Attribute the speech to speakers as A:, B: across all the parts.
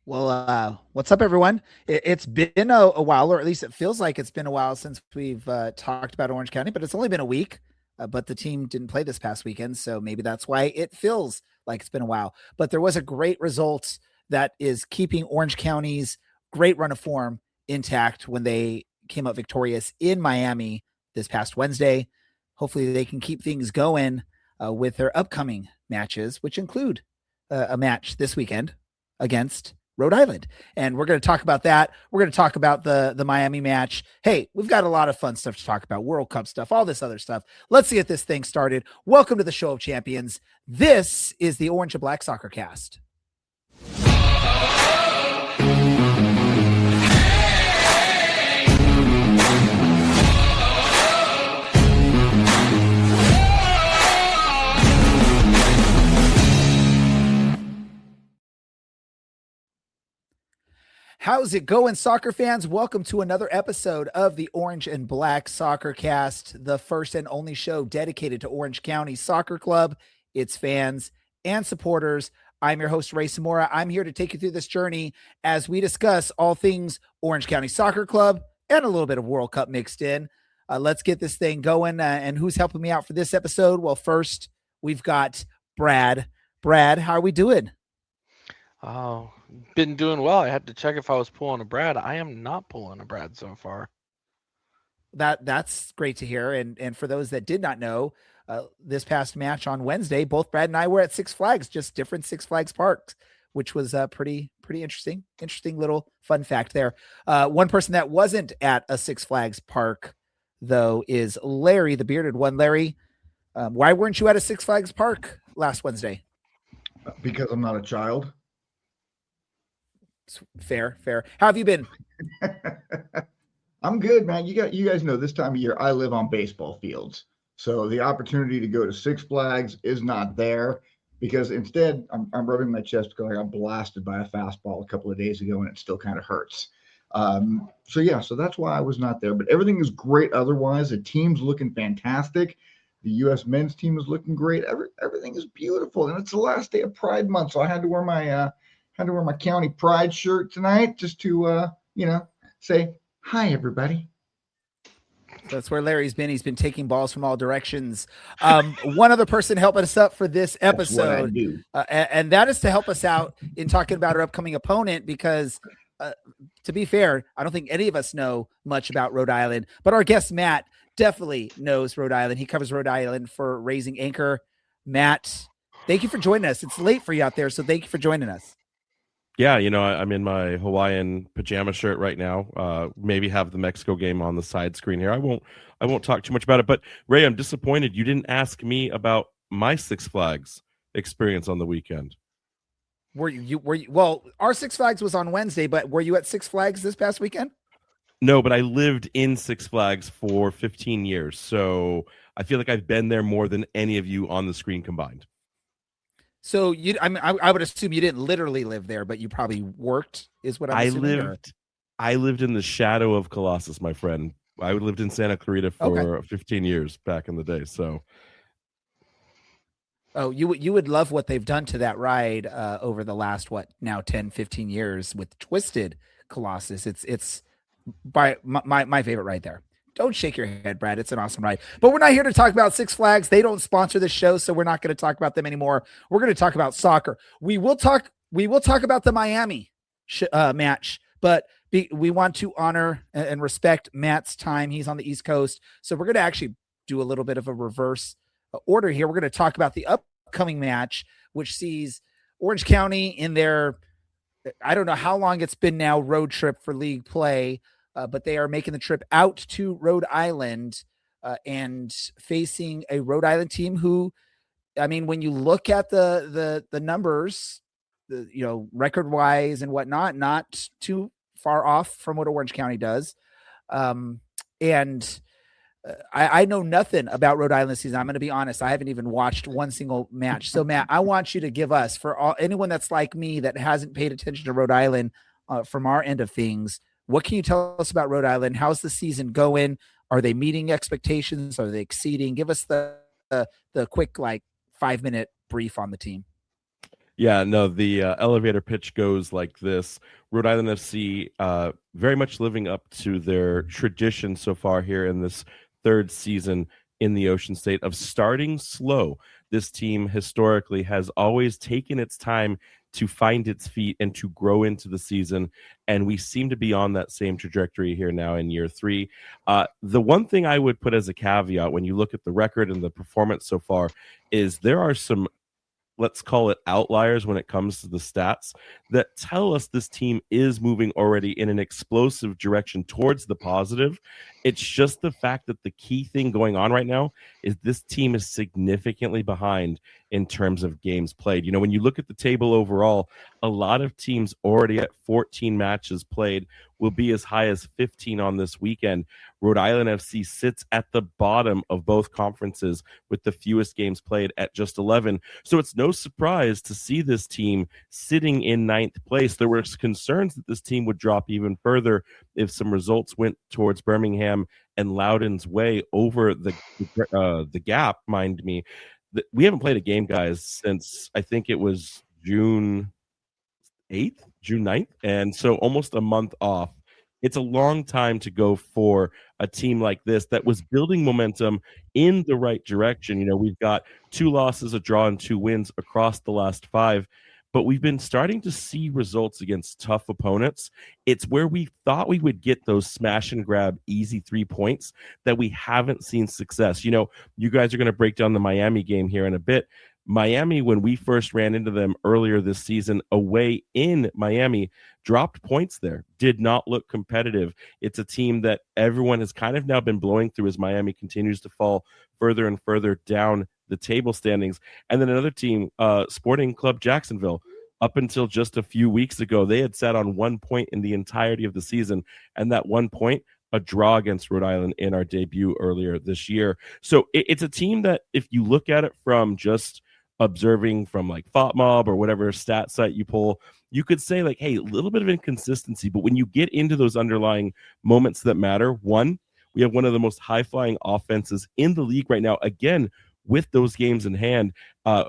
A: Well, what's up, everyone? It's been a while, or at least it feels like it's been a while since we've talked about Orange County, but it's only been a week. But the team didn't play this past weekend, so maybe that's why it feels like it's been a while. But there was a great result that is keeping Orange County's great run of form intact when they came up victorious in Miami this past Wednesday. Hopefully, they can keep things going with their upcoming matches, which include a match this weekend against Rhode Island. And we're going to talk about that. We're going to talk about the Miami match. Hey, we've got a lot of fun stuff to talk about, World Cup stuff, all this other stuff. Let's get this thing started. Welcome to the Show of Champions. This is the Orange and Black Soccer Cast. How's it going, soccer fans? Welcome to another episode of the Orange and Black Soccer Cast, the first and only show dedicated to Orange County Soccer Club, its fans, and supporters. I'm your host, Ray Samora. I'm here to take you through this journey as we discuss all things Orange County Soccer Club and a little bit of World Cup mixed in. Let's get this thing going. And who's helping me out for this episode? Well, first, we've got Brad. Brad, how are we doing?
B: Oh, been doing well. I had to check if I was pulling a Brad. I am not pulling a Brad so far.
A: That's great to hear. And for those that did not know, this past match on Wednesday, both Brad and I were at Six Flags, just different Six Flags parks, which was pretty interesting. Interesting little fun fact there. One person that wasn't at a Six Flags park, though, is Larry, the bearded one. Larry, why weren't you at a Six Flags park last Wednesday?
C: Because I'm not a child.
A: Fair. How have you been?
C: I'm good, man. You guys know this time of year I live on baseball fields. So the opportunity to go to Six Flags is not there because instead I'm rubbing my chest because I got blasted by a fastball a couple of days ago and it still kind of hurts. So that's why I was not there. But everything is great otherwise. The team's looking fantastic. The U.S. men's team is looking great. Everything is beautiful. And it's the last day of Pride Month, so I had to wear my county pride shirt tonight just to say hi, everybody.
A: That's where Larry's been. He's been taking balls from all directions. One other person helping us up for this episode, and that is to help us out in talking about our upcoming opponent because, to be fair, I don't think any of us know much about Rhode Island, but our guest, Matt, definitely knows Rhode Island. He covers Rhode Island for Raising Anchor. Matt, thank you for joining us. It's late for you out there, so thank you for joining us.
D: Yeah, I'm in my Hawaiian pajama shirt right now. Maybe have the Mexico game on the side screen here. I won't talk too much about it. But Ray, I'm disappointed you didn't ask me about my Six Flags experience on the weekend.
A: Were you? Well, our Six Flags was on Wednesday, but were you at Six Flags this past weekend?
D: No, but I lived in Six Flags for 15 years, so I feel like I've been there more than any of you on the screen combined.
A: So I would assume you didn't literally live there, but you probably worked, is what I'm assuming.
D: I lived in the shadow of Colossus, my friend. I lived in Santa Clarita for 15 years back in the day. So,
A: you would love what they've done to that ride over the last 10, 15 years with Twisted Colossus. It's by my favorite ride there. Don't shake your head, Brad. It's an awesome ride. But we're not here to talk about Six Flags. They don't sponsor this show, so we're not going to talk about them anymore. We're going to talk about soccer. We will talk about the Miami match, but we want to honor and respect Matt's time. He's on the East Coast, so we're going to actually do a little bit of a reverse order here. We're going to talk about the upcoming match, which sees Orange County in their, I don't know how long it's been now, road trip for league play. But they are making the trip out to Rhode Island and facing a Rhode Island team who, I mean, when you look at the numbers, record wise and whatnot, not too far off from what Orange County does. And I know nothing about Rhode Island this season. I'm going to be honest. I haven't even watched one single match. So Matt, I want you to give us, for anyone that's like me that hasn't paid attention to Rhode Island from our end of things, what can you tell us about Rhode Island? How's the season going? Are they meeting expectations? Are they exceeding? Give us the quick 5-minute brief on the team.
D: Yeah, no, the elevator pitch goes like this. Rhode Island FC very much living up to their tradition so far here in this third season in the Ocean State of starting slow. This team historically has always taken its time to find its feet and to grow into the season. And we seem to be on that same trajectory here now in year three. The one thing I would put as a caveat when you look at the record and the performance so far is there are some, let's call it, outliers when it comes to the stats that tell us this team is moving already in an explosive direction towards the positive. It's just the fact that the key thing going on right now is this team is significantly behind in terms of games played. You know, when you look at the table overall, a lot of teams already at 14 matches played will be as high as 15 on this weekend. Rhode Island FC sits at the bottom of both conferences with the fewest games played at just 11. So it's no surprise to see this team sitting in ninth place. There were concerns that this team would drop even further if some results went towards Birmingham and Loudoun's way over the gap, mind me. We haven't played a game, guys, since I think it was June 8th, June 9th. And so almost a month off. It's a long time to go for a team like this that was building momentum in the right direction. You know, we've got 2 losses, a draw, and 2 wins across the last 5. But we've been starting to see results against tough opponents. It's where we thought we would get those smash and grab easy 3 points that we haven't seen success. You know, you guys are going to break down the Miami game here in a bit. Miami, when we first ran into them earlier this season away in Miami, dropped points there, did not look competitive. It's a team that everyone has kind of now been blowing through as Miami continues to fall further and further down the table standings. And then another team, Sporting Club Jacksonville, up until just a few weeks ago, they had sat on 1 point in the entirety of the season. And that 1 point, a draw against Rhode Island in our debut earlier this year. So it's a team that if you look at it from just observing from like FOTMob or whatever stat site you pull, you could say like, hey, a little bit of inconsistency. But when you get into those underlying moments that matter, one, we have one of the most high-flying offenses in the league right now. Again, with those games in hand,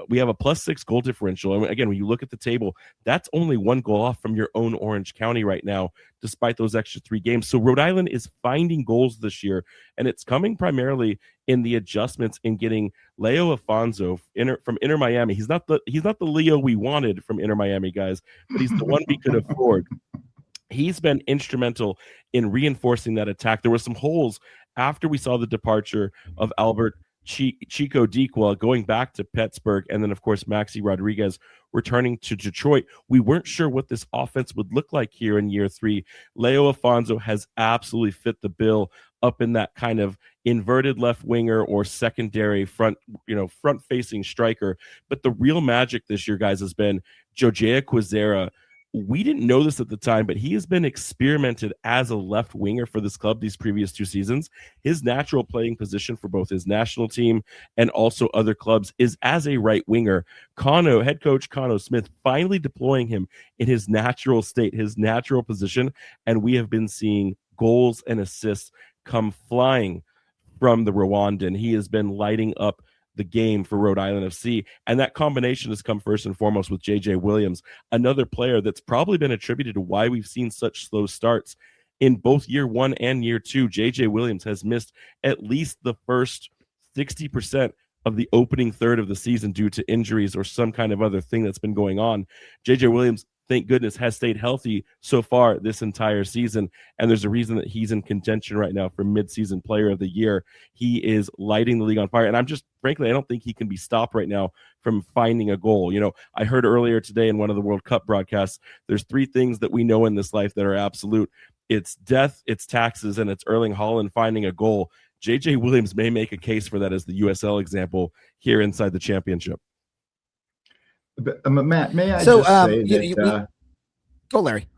D: we have a +6 goal differential. And again, when you look at the table, that's only 1 goal off from your own Orange County right now, despite those extra 3 games. So Rhode Island is finding goals this year, and it's coming primarily in the adjustments in getting Leo Afonso from Inter Miami. He's not the Leo we wanted from Inter Miami, guys, but he's the one we could afford. He's been instrumental in reinforcing that attack. There were some holes after we saw the departure of Albert Chico Dequa going back to Pittsburgh, and then, of course, Maxi Rodriguez returning to Detroit. We weren't sure what this offense would look like here in year 3. Leo Afonso has absolutely fit the bill up in that kind of inverted left winger or secondary front-facing striker. But the real magic this year, guys, has been Jojea Quizera. We didn't know this at the time, but he has been experimented as a left winger for this club these previous 2 seasons. His natural playing position for both his national team and also other clubs is as a right winger. Head coach Kano Smith finally deploying him in his natural state, his natural position, and we have been seeing goals and assists come flying from the Rwandan. He has been lighting up the game for Rhode Island FC, and that combination has come first and foremost with JJ Williams, another player that's probably been attributed to why we've seen such slow starts in both year 1 and year 2. JJ Williams has missed at least the first 60% of the opening third of the season due to injuries or some kind of other thing that's been going on. JJ Williams, thank goodness, has stayed healthy so far this entire season, and there's a reason that he's in contention right now for midseason player of the year. He is lighting the league on fire, and frankly, I don't think he can be stopped right now from finding a goal. You know, I heard earlier today in one of the World Cup broadcasts, there's 3 things that we know in this life that are absolute. It's death, it's taxes, and it's Erling Haaland finding a goal. JJ Williams may make a case for that as the USL example here inside the championship.
C: But, Matt, may I just say that?
A: Go, Larry.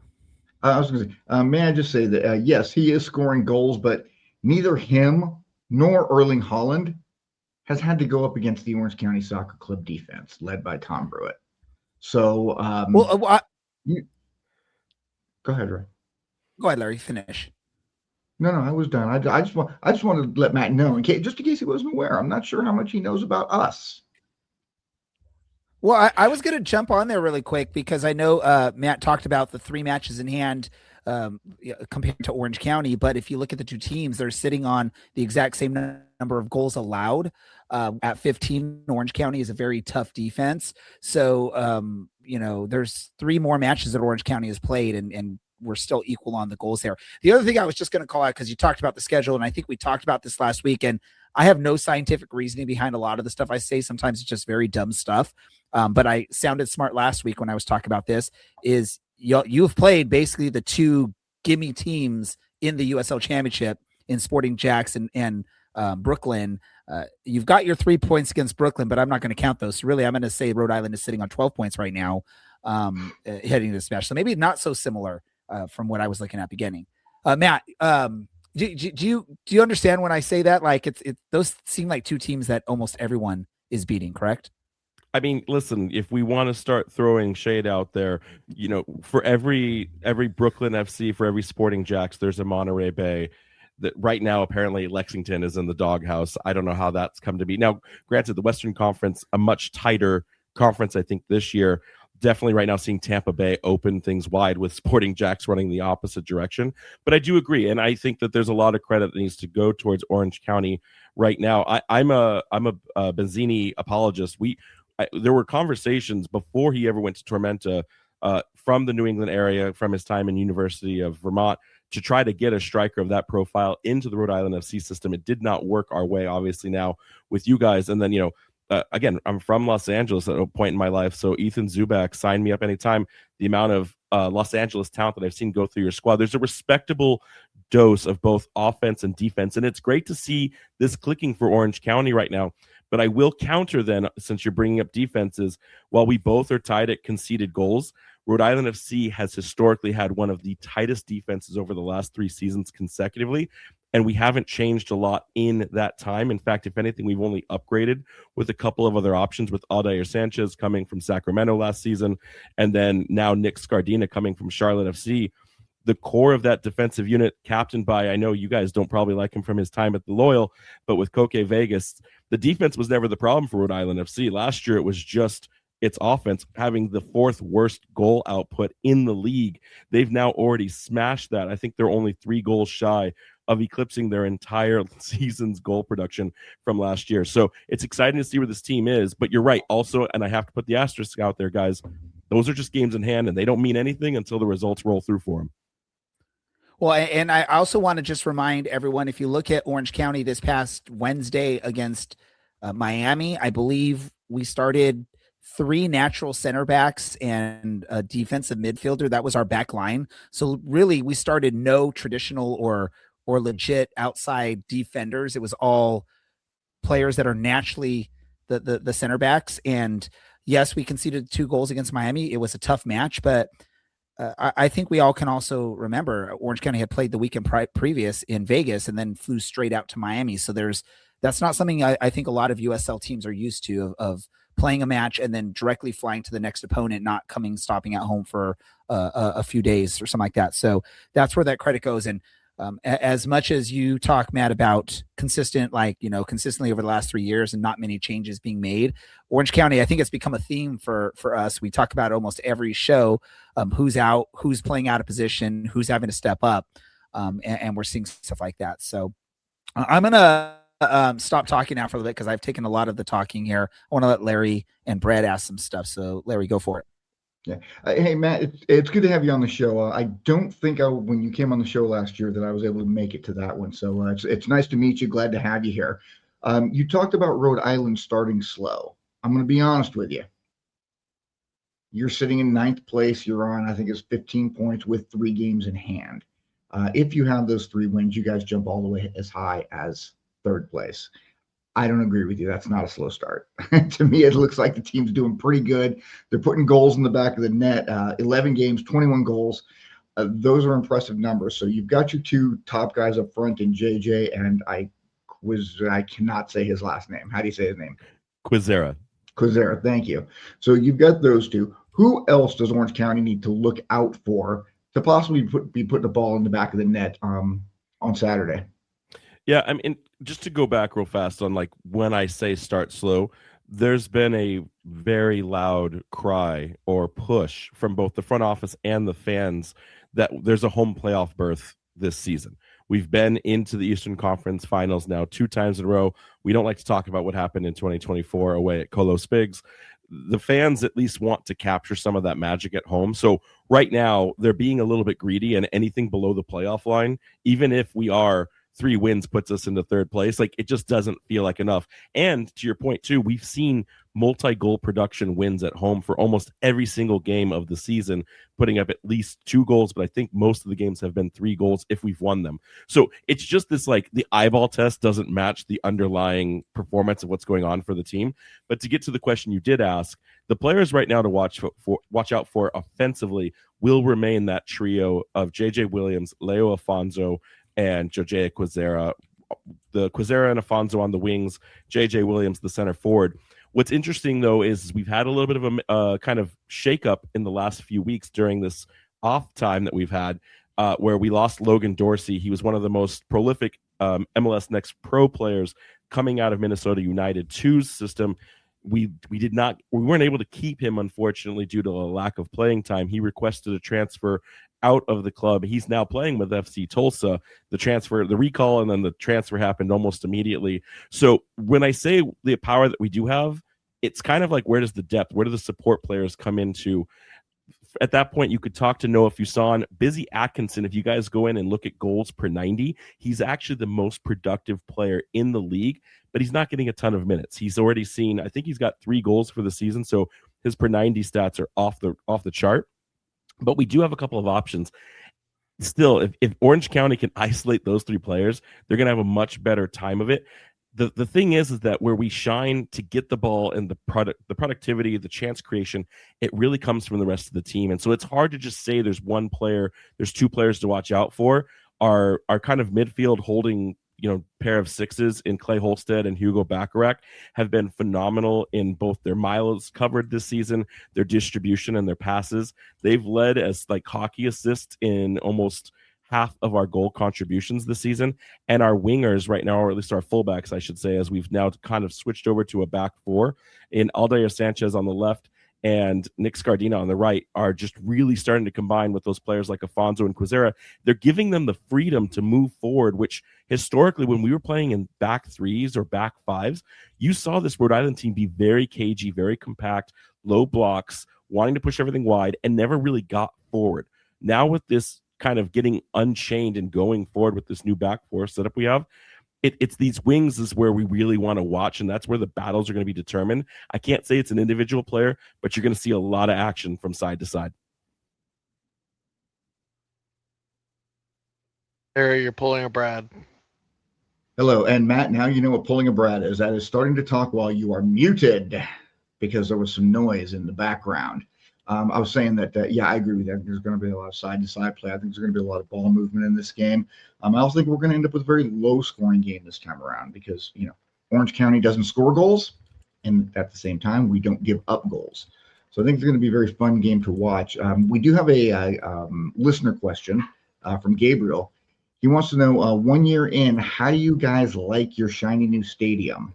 C: I was going to say, may I just say that, yes, he is scoring goals, but neither him nor Erling Haaland has had to go up against the Orange County Soccer Club defense led by Tom Brewitt. So, go ahead, Ray.
A: Go ahead, Larry. Finish.
C: No, I was done. I just wanted to let Matt know, just in case he wasn't aware. I'm not sure how much he knows about us.
A: Well, I was going to jump on there really quick because I know Matt talked about the 3 matches in hand compared to Orange County. But if you look at the two teams, they're sitting on the exact same number of goals allowed at 15. Orange County is a very tough defense. So, there's 3 more matches that Orange County has played, and we're still equal on the goals there. The other thing I was just going to call out, because you talked about the schedule, and I think we talked about this last week, and I have no scientific reasoning behind a lot of the stuff I say. Sometimes it's just very dumb stuff. But I sounded smart last week when I was talking about this, is you've played basically the 2 gimme teams in the USL Championship in Sporting Jacks and Brooklyn. You've got your 3 points against Brooklyn, but I'm not going to count those. So really, I'm going to say Rhode Island is sitting on 12 points right now heading to this match. So maybe not so similar from what I was looking at beginning. Matt, do you understand when I say that? Like those seem like 2 teams that almost everyone is beating, correct?
D: I mean, listen, if we want to start throwing shade out there, for every Brooklyn FC, for every Sporting Jacks, there's a Monterey Bay. That right now, apparently, Lexington is in the doghouse. I don't know how that's come to be. Now, granted, the Western Conference, a much tighter conference, I think, this year. Definitely right now seeing Tampa Bay open things wide with Sporting Jacks running the opposite direction. But I do agree, and I think that there's a lot of credit that needs to go towards Orange County right now. I'm a Benzini apologist. There were conversations before he ever went to Tormenta from the New England area, from his time in University of Vermont, to try to get a striker of that profile into the Rhode Island FC system. It did not work our way, obviously, now with you guys. And then, again, I'm from Los Angeles at a point in my life, so Ethan Zubak, sign me up anytime. The amount of Los Angeles talent that I've seen go through your squad, there's a respectable dose of both offense and defense, and it's great to see this clicking for Orange County right now. But I will counter then, since you're bringing up defenses, while we both are tied at conceded goals, Rhode Island FC has historically had one of the tightest defenses over the last 3 seasons consecutively, and we haven't changed a lot in that time. In fact, if anything, we've only upgraded with a couple of other options, with Aldair Sanchez coming from Sacramento last season, and then now Nick Scardina coming from Charlotte FC. The core of that defensive unit, captained by, I know you guys don't probably like him from his time at the Loyal, but with Koke Vegas, the defense was never the problem for Rhode Island FC. Last year, it was just its offense having the 4th worst goal output in the league. They've now already smashed that. I think they're only 3 goals shy of eclipsing their entire season's goal production from last year. So it's exciting to see where this team is. But you're right also, and I have to put the asterisk out there, guys, those are just games in hand, and they don't mean anything until the results roll through for them.
A: Well, and I also want to just remind everyone, if you look at Orange County this past Wednesday against Miami, I believe we started 3 natural center backs and a defensive midfielder. That was our back line. So really, we started no traditional or legit outside defenders. It was all players that are naturally the center backs. And yes, we conceded 2 goals against Miami. It was a tough match, but I think we all can also remember Orange County had played the weekend previous in Vegas and then flew straight out to Miami. So that's not something I think a lot of USL teams are used to, of playing a match and then directly flying to the next opponent, not stopping at home for a few days or something like that. So that's where that credit goes. And as much as you talk, Matt, about consistently over the last 3 years and not many changes being made, Orange County, I think it's become a theme for us. We talk about almost every show, who's out, who's playing out of position, who's having to step up. And we're seeing stuff like that. So I'm going to stop talking now for a little bit because I've taken a lot of the talking here. I want to let Larry and Brad ask some stuff. So Larry, go for it.
C: Yeah. Hey, Matt, it's good to have you on the show. I don't think when you came on the show last year that I was able to make it to that one. So it's nice to meet you. Glad to have you here. You talked about Rhode Island starting slow. I'm going to be honest with you. You're sitting in 9th place. You're on, I think it's 15 points with 3 games in hand. If you have those 3 wins, you guys jump all the way as high as 3rd place. I don't agree with you. That's not a slow start. To me, it looks like the team's doing pretty good. They're putting goals in the back of the net. 11 games, 21 goals. Those are impressive numbers. So you've got your 2 top guys up front in JJ, and I cannot say his last name. How do you say his name?
D: Quizera,
C: thank you. So you've got those 2. Who else does Orange County need to look out for to possibly be putting the ball in the back of the net on Saturday?
D: Yeah, I mean, just to go back real fast on like when I say start slow, there's been a very loud cry or push from both the front office and the fans that there's a home playoff berth this season. We've been into the Eastern Conference Finals now 2 times in a row. We don't like to talk about what happened in 2024 away at Colo Spigs. The fans at least want to capture some of that magic at home. So right now they're being a little bit greedy, and anything below the playoff line, even if we are 3 wins puts us into 3rd place, like it just doesn't feel like enough. And to your point too, we've seen multi-goal production wins at home for almost every single game of the season, putting up at least 2 goals, but I think most of the games have been 3 goals if we've won them. So it's just this, like, the eyeball test doesn't match the underlying performance of what's going on for the team. But to get to the question you did ask, the players right now to watch out for offensively will remain that trio of JJ Williams, Leo Afonso, and Jojea Quezera. The Quezera and Afonso on the wings, JJ Williams the center forward. What's interesting, though, is we've had a little bit of a kind of shakeup in the last few weeks during this off time that we've had, where we lost Logan Dorsey. He was one of the most prolific MLS Next Pro players coming out of Minnesota United 2's system. We weren't able to keep him, unfortunately, due to a lack of playing time. He requested a transfer out of the club. He's now playing with FC Tulsa. The recall, and then the transfer happened almost immediately. So when I say the power that we do have, it's kind of like, where does the depth, where do the support players come into? At that point, you could talk to Noah Fuson. Busy Atkinson, if you guys go in and look at goals per 90, he's actually the most productive player in the league, but he's not getting a ton of minutes. He's already seen, I think he's got 3 goals for the season, so his per 90 stats are off the chart. But we do have a couple of options. Still, if Orange County can isolate those 3 players, they're going to have a much better time of it. The thing is that where we shine to get the ball and the productivity, the chance creation, it really comes from the rest of the team. And so it's hard to just say there's 1 player, there's 2 players to watch out for. Our kind of midfield holding, pair of 6s in Clay Holstead and Hugo Bacharach have been phenomenal in both their miles covered this season, their distribution, and their passes. They've led as like hockey assists in almost half of our goal contributions this season. And our wingers right now, or at least our fullbacks, I should say, as we've now kind of switched over to a back 4 in Aldair Sanchez on the left and Nick Scardina on the right, are just really starting to combine with those players like Afonso and Quezera. They're giving them the freedom to move forward, which historically, when we were playing in back 3s or back 5s, you saw this Rhode Island team be very cagey, very compact, low blocks, wanting to push everything wide, and never really got forward. Now with this kind of getting unchained and going forward with this new back 4 setup we have, it's these wings is where we really want to watch, and that's where the battles are going to be determined. I can't say it's an individual player, but you're going to see a lot of action from side to side.
B: Harry, you're pulling a Brad.
C: Hello, and Matt, now you know what pulling a Brad is. That is starting to talk while you are muted because there was some noise in the background. I was saying that, I agree with that. There's going to be a lot of side-to-side play. I think there's going to be a lot of ball movement in this game. I also think we're going to end up with a very low-scoring game this time around because, Orange County doesn't score goals, and at the same time, we don't give up goals. So I think it's going to be a very fun game to watch. We do have a listener question from Gabriel. He wants to know, 1 year in, how do you guys like your shiny new stadium?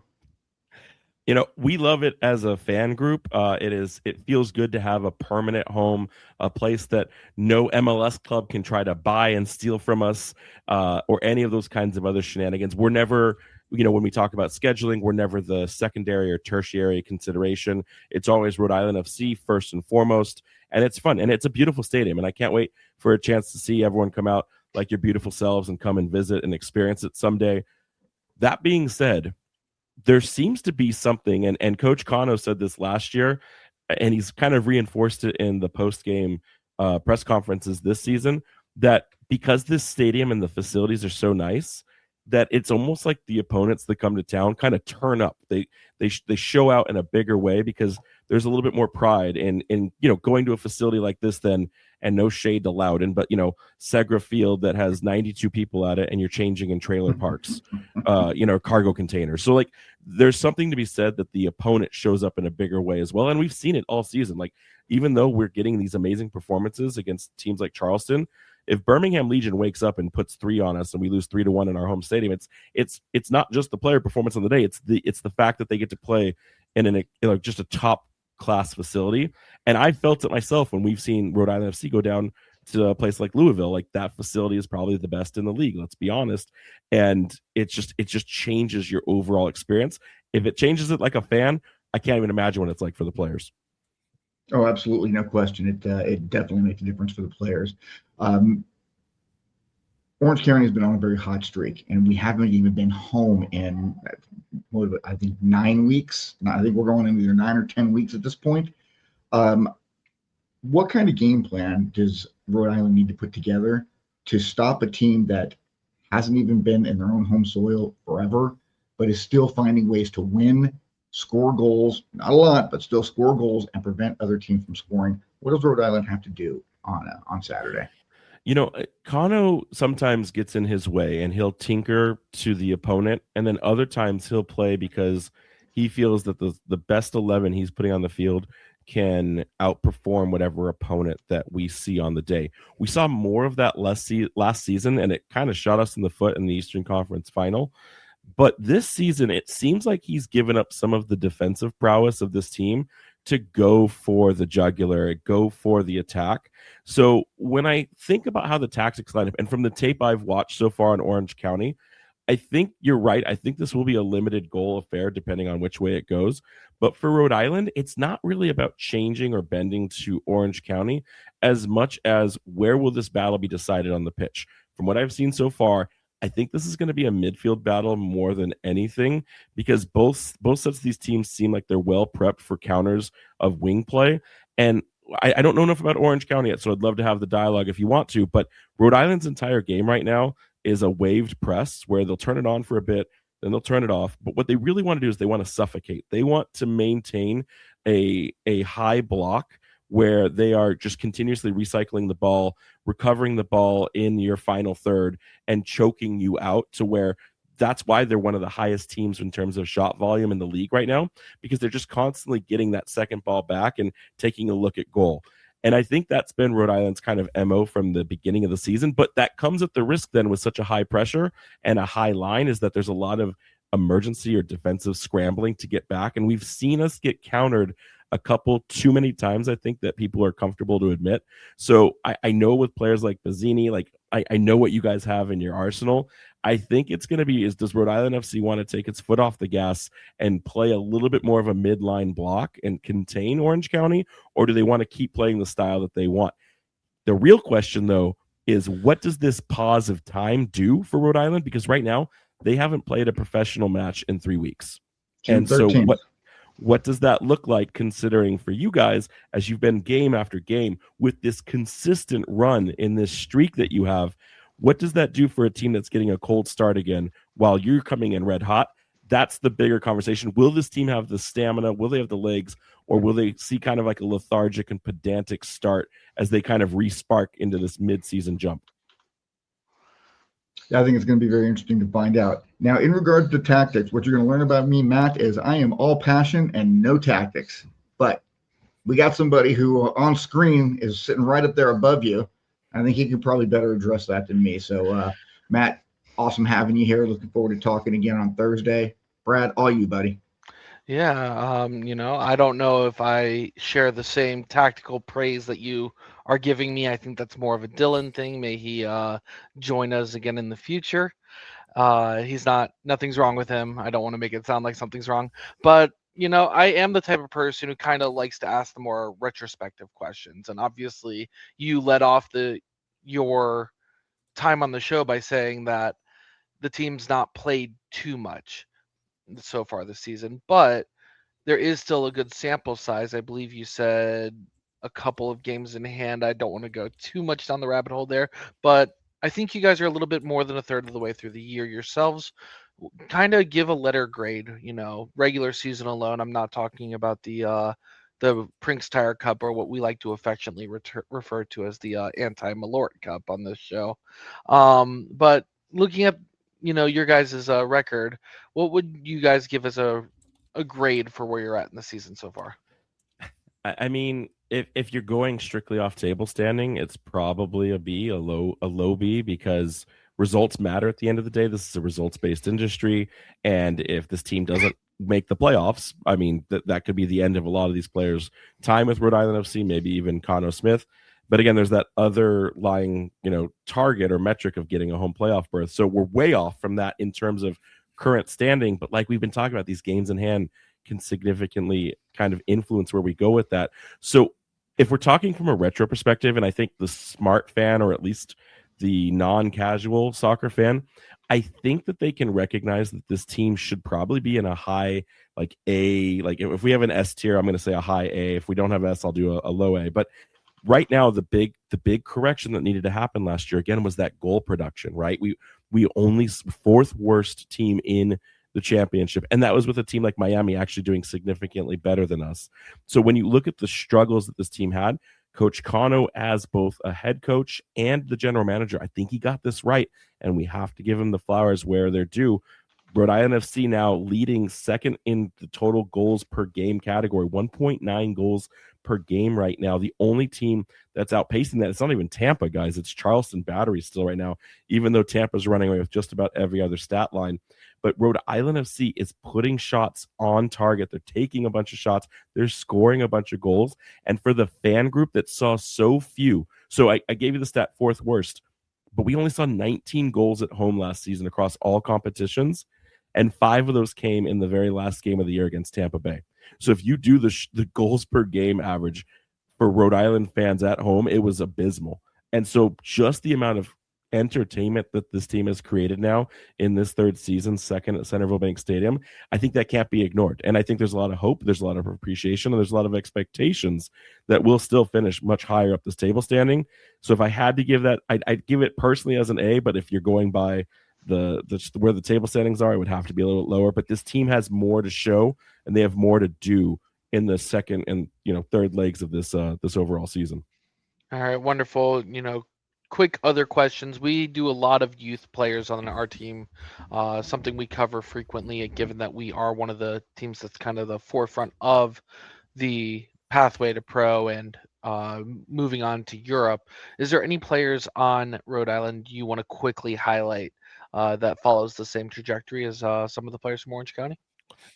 D: We love it as a fan group. It feels good to have a permanent home, a place that no MLS club can try to buy and steal from us, or any of those kinds of other shenanigans. We're never, when we talk about scheduling, we're never the secondary or tertiary consideration. It's always Rhode Island FC first and foremost, and it's fun, and it's a beautiful stadium, and I can't wait for a chance to see everyone come out like your beautiful selves and come and visit and experience it someday. That being said, there seems to be something, and Coach Cano said this last year, and he's kind of reinforced it in the post-game press conferences this season, that because this stadium and the facilities are so nice, that it's almost like the opponents that come to town kind of turn up. They show out in a bigger way because there's a little bit more pride in going to a facility like this than, and no shade to Loudon, but Segra Field that has 92 people at it and you're changing in trailer parks, cargo containers. So like there's something to be said that the opponent shows up in a bigger way as well. And we've seen it all season. Like even though we're getting these amazing performances against teams like Charleston, if Birmingham Legion wakes up and puts 3 on us and we lose 3-1 in our home stadium, it's not just the player performance on the day. It's the fact that they get to play in just a top class facility. And I felt it myself when we've seen Rhode Island FC go down to a place like Louisville. Like, that facility is probably the best in the league, let's be honest. And it just changes your overall experience. If it changes it like a fan, I can't even imagine what it's like for the players.
C: Oh, absolutely, no question. It definitely makes a difference for the players. Orange County has been on a very hot streak, and we haven't even been home in, I think, 9 weeks. I think we're going in either 9 or 10 weeks at this point. What kind of game plan does Rhode Island need to put together to stop a team that hasn't even been in their own home soil forever, but is still finding ways to win, score goals, not a lot, but still score goals and prevent other teams from scoring? What does Rhode Island have to do on Saturday?
D: Kano sometimes gets in his way and he'll tinker to the opponent, and then other times he'll play because he feels that the best 11 he's putting on the field can outperform whatever opponent that we see on the day. We saw more of that last season, and it kind of shot us in the foot in the Eastern Conference Final. But this season, it seems like he's given up some of the defensive prowess of this team to go for the jugular, go for the attack. So when I think about how the tactics line up, and from the tape I've watched so far in Orange County, I think you're right. I think this will be a limited goal affair depending on which way it goes. But for Rhode Island, it's not really about changing or bending to Orange County as much as where will this battle be decided on the pitch. From what I've seen so far, I think this is going to be a midfield battle more than anything, because both sets of these teams seem like they're well prepped for counters of wing play. And I don't know enough about Orange County yet, so I'd love to have the dialogue if you want to. But Rhode Island's entire game right now is a waved press where they'll turn it on for a bit, then they'll turn it off. But what they really want to do is they want to suffocate. They want to maintain a high block where they are just continuously recycling the ball, recovering the ball in your final third, and choking you out, to where that's why they're one of the highest teams in terms of shot volume in the league right now, because they're just constantly getting that second ball back and taking a look at goal. And I think that's been Rhode Island's kind of MO from the beginning of the season. But that comes at the risk then with such a high pressure and a high line, is that there's a lot of emergency or defensive scrambling to get back. And we've seen us get countered a couple too many times, I think, that people are comfortable to admit. So I know with players like Bazzini, like I know what you guys have in your arsenal. I think it's going to be, does Rhode Island FC want to take its foot off the gas and play a little bit more of a midline block and contain Orange County, or do they want to keep playing the style that they want? The real question, though, is what does this pause of time do for Rhode Island? Because right now, they haven't played a professional match in 3 weeks. And so what does that look like, considering for you guys, as you've been game after game with this consistent run in this streak that you have? What does that do for a team that's getting a cold start again while you're coming in red hot? That's the bigger conversation. Will this team have the stamina? Will they have the legs? Or will they see kind of like a lethargic and pedantic start as they kind of re-spark into this mid-season jump?
C: I think it's going to be very interesting to find out. Now, in regards to tactics, what you're going to learn about me, Matt, is I am all passion and no tactics. But we got somebody who on screen is sitting right up there above you. I think he could probably better address that than me. So, Matt, awesome having you here. Looking forward to talking again on Thursday. Brad, all you, buddy.
B: Yeah, I don't know if I share the same tactical praise that you are giving me. I think that's more of a Dylan thing. May he join us again in the future. Nothing's wrong with him. I don't want to make it sound like something's wrong. But, I am the type of person who kind of likes to ask the more retrospective questions. And obviously, you led off your time on the show by saying that the team's not played too much so far this season, but there is still a good sample size. I believe you said a couple of games in hand. I don't want to go too much down the rabbit hole there, but I think you guys are a little bit more than a third of the way through the year yourselves. Kind of give a letter grade, regular season alone. I'm not talking about the Prinks Tire Cup, or what we like to affectionately refer to as the anti-Malort Cup on this show. But looking at your guys' record, what would you guys give as a grade for where you're at in the season so far?
D: I mean, if you're going strictly off table standing, it's probably a B, a low B, because results matter at the end of the day. This is a results-based industry, and if this team doesn't make the playoffs, I mean, that could be the end of a lot of these players' time with Rhode Island FC, maybe even Cano Smith. But again, there's that other lying, target or metric of getting a home playoff berth. So we're way off from that in terms of current standing. But like we've been talking about, these games in hand can significantly kind of influence where we go with that. So if we're talking from a retro perspective, and I think the smart fan, or at least the non-casual soccer fan, I think that they can recognize that this team should probably be in a high, like A. Like if we have an S tier, I'm going to say a high A. If we don't have S, I'll do a low A. But right now, the big correction that needed to happen last year again was that goal production. Right, we only fourth worst team in the championship, and that was with a team like Miami actually doing significantly better than us. So when you look at the struggles that this team had, Coach Cano, as both a head coach and the general manager, I think he got this right, and we have to give him the flowers where they're due. Rhode Island FC now leading second in the total goals per game category, 1.9 goals per game right now. The only team that's outpacing that, it's not even Tampa, guys. It's Charleston Battery still right now, even though Tampa's running away with just about every other stat line. But Rhode Island FC is putting shots on target. They're taking a bunch of shots. They're scoring a bunch of goals. And for the fan group that saw so few, so I gave you the stat fourth worst, but we only saw 19 goals at home last season across all competitions. And 5 of those came in the very last game of the year against Tampa Bay. So if you do the goals per game average for Rhode Island fans at home, it was abysmal. And so just the amount of entertainment that this team has created now in this third season, second at Centerville Bank Stadium, I think that can't be ignored. And I think there's a lot of hope, there's a lot of appreciation, and there's a lot of expectations that we'll still finish much higher up this table standing. So if I had to give that, I'd give it personally as an A, but if you're going by the where the table standings are, it would have to be a little bit lower. But this team has more to show, and they have more to do in the second and third legs of this overall season.
B: All right, wonderful. Quick other questions. We do a lot of youth players on our team, something we cover frequently, given that we are one of the teams that's kind of the forefront of the pathway to pro and moving on to Europe. Is there any players on Rhode Island you want to quickly highlight that follows the same trajectory as some of the players from Orange County?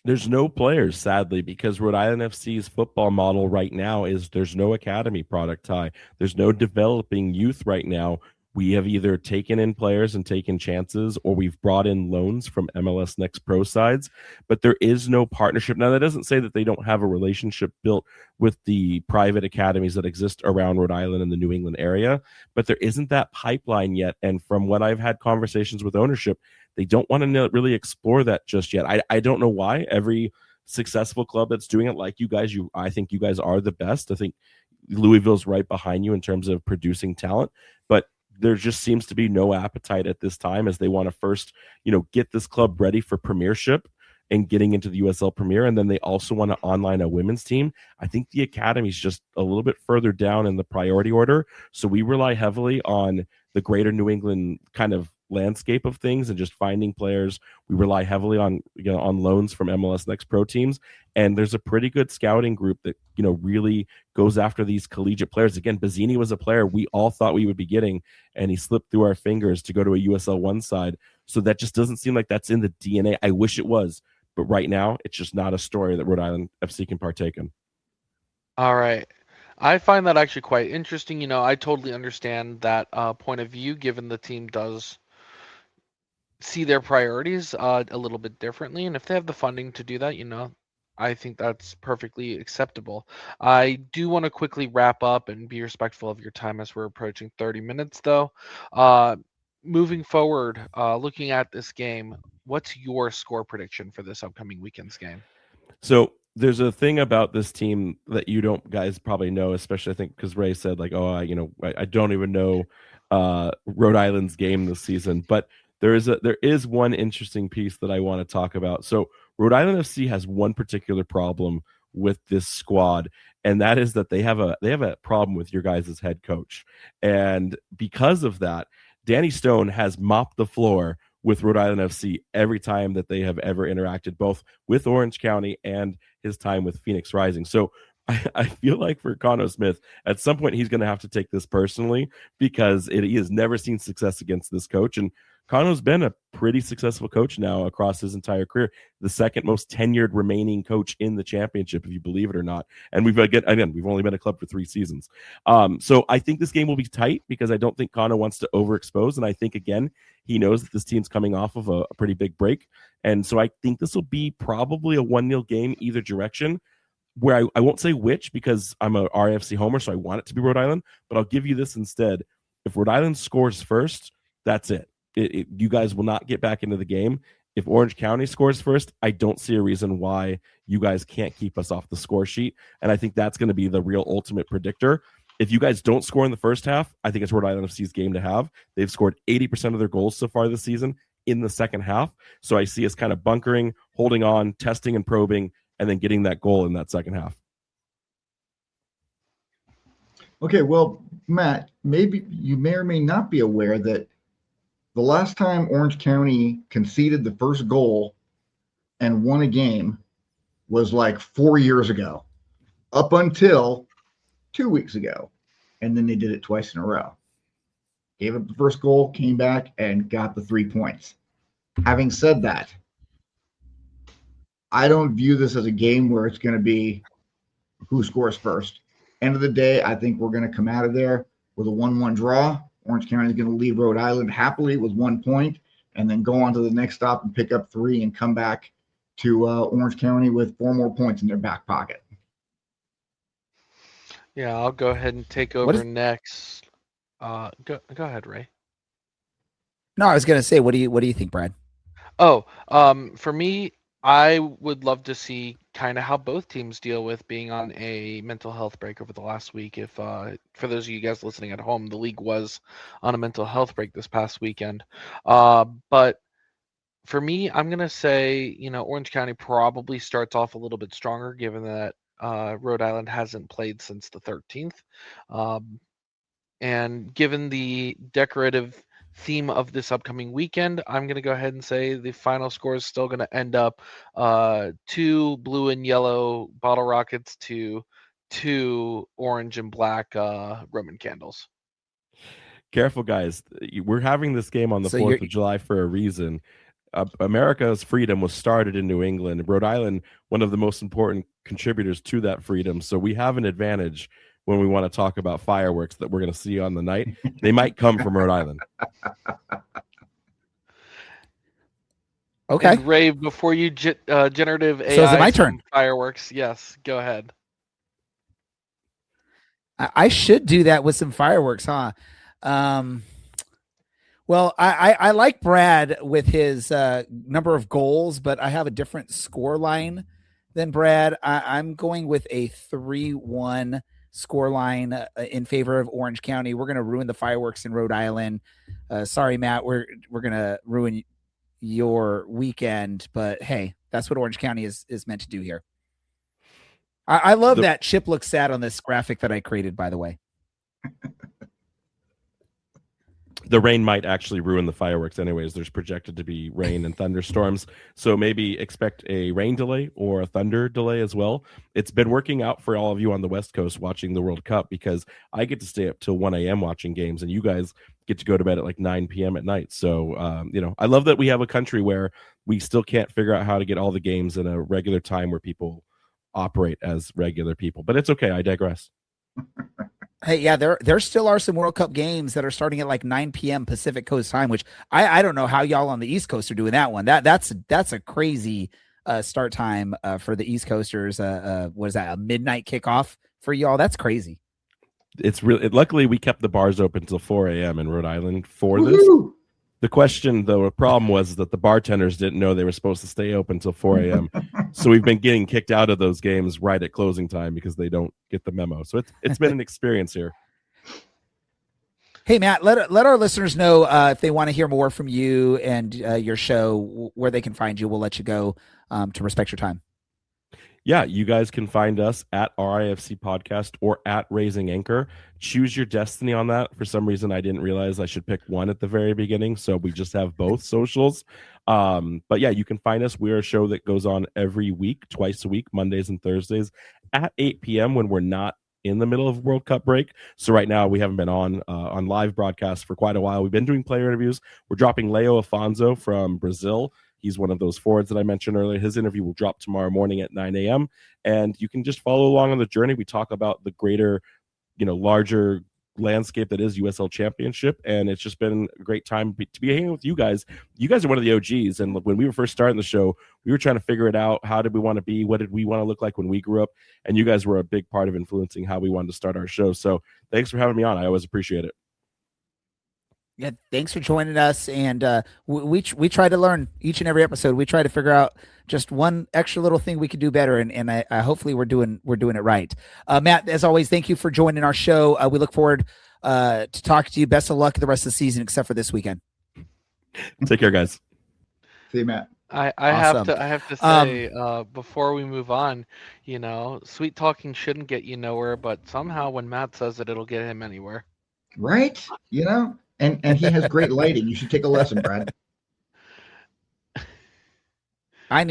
D: There's no players, sadly, because Rhode Island FC's football model right now is there's no academy product tie. There's no developing youth right now. We have either taken in players and taken chances, or we've brought in loans from MLS Next Pro sides, but there is no partnership. Now, that doesn't say that they don't have a relationship built with the private academies that exist around Rhode Island and the New England area, but there isn't that pipeline yet. And from what I've had conversations with ownership, they don't want to really explore that just yet. I don't know why. Every successful club that's doing it, like you guys, I think you guys are the best. I think Louisville's right behind you in terms of producing talent, but there just seems to be no appetite at this time, as they want to first, get this club ready for premiership and getting into the USL Premier, and then they also want to online a women's team. I think the academy is just a little bit further down in the priority order, so we rely heavily on the greater New England kind of landscape of things and just finding players. We rely heavily on on loans from MLS Next Pro teams, and there's a pretty good scouting group that really goes after these collegiate players. Again, Bazzini was a player we all thought we would be getting, and he slipped through our fingers to go to a USL 1 side. So that just doesn't seem like that's in the DNA. I wish it was, but right now it's just not a story that Rhode Island FC can partake in.
B: All right. I find that actually quite interesting. I totally understand that point of view, given the team does see their priorities a little bit differently. And if they have the funding to do that, I think that's perfectly acceptable. I do want to quickly wrap up and be respectful of your time as we're approaching 30 minutes, though. Moving forward, looking at this game, what's your score prediction for this upcoming weekend's game?
D: So there's a thing about this team that you don't guys probably know, especially I think because Ray said like, oh, I don't even know Rhode Island's game this season, but there is one interesting piece that I want to talk about. So Rhode Island FC has one particular problem with this squad, and that is that they have a problem with your guys' head coach. And because of that, Danny Stone has mopped the floor with Rhode Island FC every time that they have ever interacted, both with Orange County and his time with Phoenix Rising. So I feel like for Cano Smith, at some point he's going to have to take this personally, because he has never seen success against this coach. And Cano's been a pretty successful coach now across his entire career, the second most tenured remaining coach in the championship, if you believe it or not. And we've only been a club for 3 seasons. So I think this game will be tight because I don't think Cano wants to overexpose. And I think, again, he knows that this team's coming off of a pretty big break. And so I think this will be probably a 1-0 game either direction, where I won't say which because I'm a RIFC homer, so I want it to be Rhode Island. But I'll give you this instead. If Rhode Island scores first, that's it. You guys will not get back into the game. If Orange County scores first, I don't see a reason why you guys can't keep us off the score sheet. And I think that's going to be the real ultimate predictor. If you guys don't score in the first half, I think it's Rhode Island FC's game to have. They've scored 80% of their goals so far this season in the second half. So I see us kind of bunkering, holding on, testing and probing, and then getting that goal in that second half.
C: Okay, well, Matt, maybe you may or may not be aware that the last time Orange County conceded the first goal and won a game was like 4 years ago, up until 2 weeks ago. And then they did it twice in a row. Gave up the first goal, came back, and got the 3 points. Having said that, I don't view this as a game where it's going to be who scores first. End of the day, I think we're going to come out of there with a 1-1 draw. Orange County is going to leave Rhode Island happily with 1 point and then go on to the next stop and pick up 3 and come back to Orange County with 4 more points in their back pocket.
B: Yeah, I'll go ahead and take over next. Go ahead, Ray.
A: No, I was going to say, what do you think, Brad?
B: Oh, for me, I would love to see kind of how both teams deal with being on a mental health break over the last week. If for those of you guys listening at home, the league was on a mental health break this past weekend. But for me, I'm going to say, Orange County probably starts off a little bit stronger given that Rhode Island hasn't played since the 13th. And given the decorative theme of this upcoming weekend, I'm going to go ahead and say the final score is still going to end up 2 blue and yellow bottle rockets to 2 orange and black Roman candles.
D: Careful, guys. We're having this game on the 4th of July for a reason. America's freedom was started in New England. Rhode Island, one of the most important contributors to that freedom. So we have an advantage when we want to talk about fireworks that we're going to see on the night. They might come from Rhode Island.
A: Okay.
B: And Ray, before you generative AI
A: so is it my turn?
B: Fireworks, yes, go ahead.
A: I should do that with some fireworks, huh? Well, I like Brad with his number of goals, but I have a different score line than Brad. I'm going with a 3-1 score line in favor of Orange County. We're going to ruin the fireworks in Rhode Island. Sorry, Matt, we're going to ruin your weekend, but hey, that's what Orange County is meant to do here. I love that Chip looks sad on this graphic that I created, by the way.
D: The rain might actually ruin the fireworks anyways. There's projected to be rain and thunderstorms. So maybe expect a rain delay or a thunder delay as well. It's been working out for all of you on the West Coast watching the World Cup because I get to stay up till 1 a.m. watching games and you guys get to go to bed at like 9 p.m. at night. So, I love that we have a country where we still can't figure out how to get all the games in a regular time where people operate as regular people. But it's okay. I digress.
A: Hey, yeah, there still are some World Cup games that are starting at like 9 p.m. Pacific Coast time, which I don't know how y'all on the East Coast are doing that one. That's a crazy start time for the East Coasters. What is that, a midnight kickoff for y'all? That's crazy.
D: It's really luckily we kept the bars open till 4 a.m. in Rhode Island for this. The question, though, the problem was that the bartenders didn't know they were supposed to stay open till 4 a.m. So we've been getting kicked out of those games right at closing time because they don't get the memo. So it's been an experience here.
A: Hey, Matt, let our listeners know if they want to hear more from you and your show, where they can find you. We'll let you go to respect your time.
D: Yeah, you guys can find us at RIFC Podcast or at Raising Anchor. Choose your destiny on that. For some reason, I didn't realize I should pick one at the very beginning, so we just have both socials. But yeah, you can find us. We're a show that goes on every week, twice a week, Mondays and Thursdays at 8 p.m. when we're not in the middle of World Cup break. So right now we haven't been on live broadcast for quite a while. We've been doing player interviews. We're dropping Leo Afonso from Brazil. He's one of those forwards that I mentioned earlier. His interview will drop tomorrow morning at 9 a.m. And you can just follow along on the journey. We talk about the greater, larger landscape that is USL Championship, and it's just been a great time to be hanging with you guys. You guys are one of the OGs, and when we were first starting the show, we were trying to figure it out. How did we want to be? What did we want to look like when we grew up? And you guys were a big part of influencing how we wanted to start our show. So thanks for having me on. I always appreciate it.
A: Yeah, thanks for joining us. And we try to learn each and every episode. We try to figure out just one extra little thing we could do better, and I hopefully we're doing it right. Matt, as always, thank you for joining our show. We look forward to talking to you. Best of luck the rest of the season, except for this weekend.
D: Take care, guys.
C: See you, Matt.
B: I
A: Awesome.
B: have to say before we move on, sweet talking shouldn't get you nowhere, but somehow when Matt says it, it'll get him anywhere.
C: Right? And he has great lighting. You should take a lesson, Brad.
A: I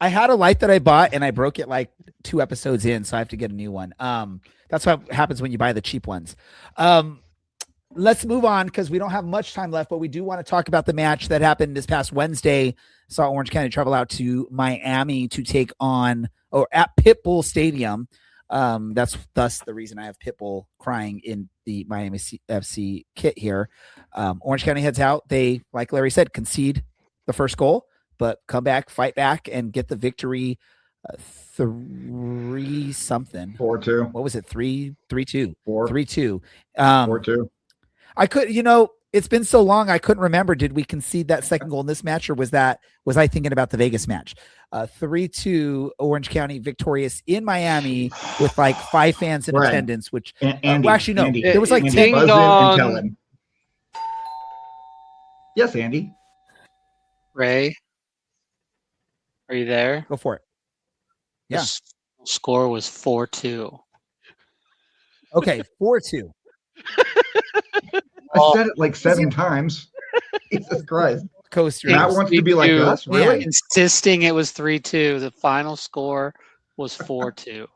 A: had a light that I bought and I broke it like 2 episodes in, so I have to get a new one. That's what happens when you buy the cheap ones. Let's move on because we don't have much time left, but we do want to talk about the match that happened this past Wednesday. Saw Orange County travel out to Miami to take on, or at Pitbull Stadium. That's thus the reason I have Pitbull crying in the Miami FC kit here. Orange County heads out. They, like Larry said, concede the first goal, but come back, fight back, and get the victory. 3-something.
C: 4-2.
A: What was it? 3-2.
C: 3-2.
A: 4-2. I could, it's been so long. I couldn't remember. Did we concede that second goal in this match, or was I thinking about the Vegas match? 3-2 Orange County victorious in Miami with like 5 fans in attendance, which
C: Andy,
A: well, actually, no,
C: Andy,
A: there was like
C: Andy,
A: 10.
C: buzz in and tell him. Yes, Andy.
E: Ray, are you there?
A: Go for it. Yeah.
E: The score was 4-2.
A: Okay, 4-2.
C: I said it like 7 times. Jesus Christ.
A: Coaster.
C: Matt wants to be like us, really?
E: Yeah, insisting it was 3-2. The final score was 4-2.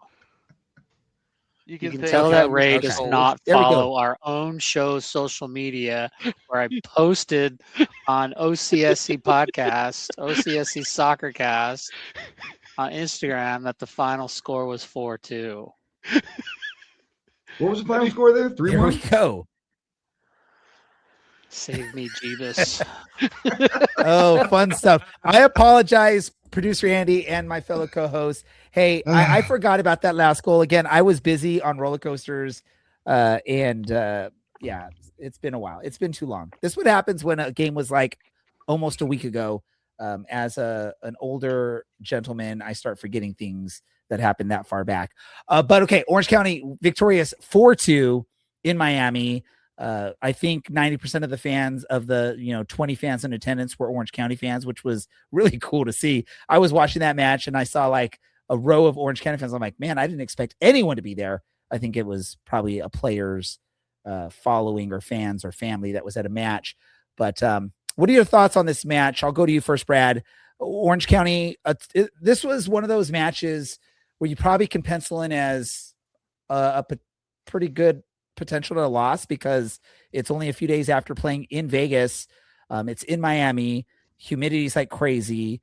E: You can tell that Ray does not follow our own show's social media, where I posted on OCSC podcast, OCSC Soccercast on Instagram that the final score was 4-2.
C: What was the final score there? 3-1?
A: Here we go.
E: Save me, Jeebus.
A: Oh, fun stuff. I apologize, producer Andy and my fellow co-host. Hey, I forgot about that last goal. Again, I was busy on roller coasters, and yeah, it's been a while. It's been too long. This is what happens when a game was like almost a week ago. As an older gentleman, I start forgetting things that happened that far back. But okay, Orange County victorious 4-2 in Miami. I think 90% of the fans of the 20 fans in attendance were Orange County fans, which was really cool to see. I was watching that match and I saw like a row of Orange County fans. I'm like, man, I didn't expect anyone to be there. I think it was probably a player's following or fans or family that was at a match. But what are your thoughts on this match? I'll go to you first, Brad. Orange County, this was one of those matches where you probably can pencil in as a pretty good potential to a loss because it's only a few days after playing in Vegas. It's in Miami. Humidity's like crazy,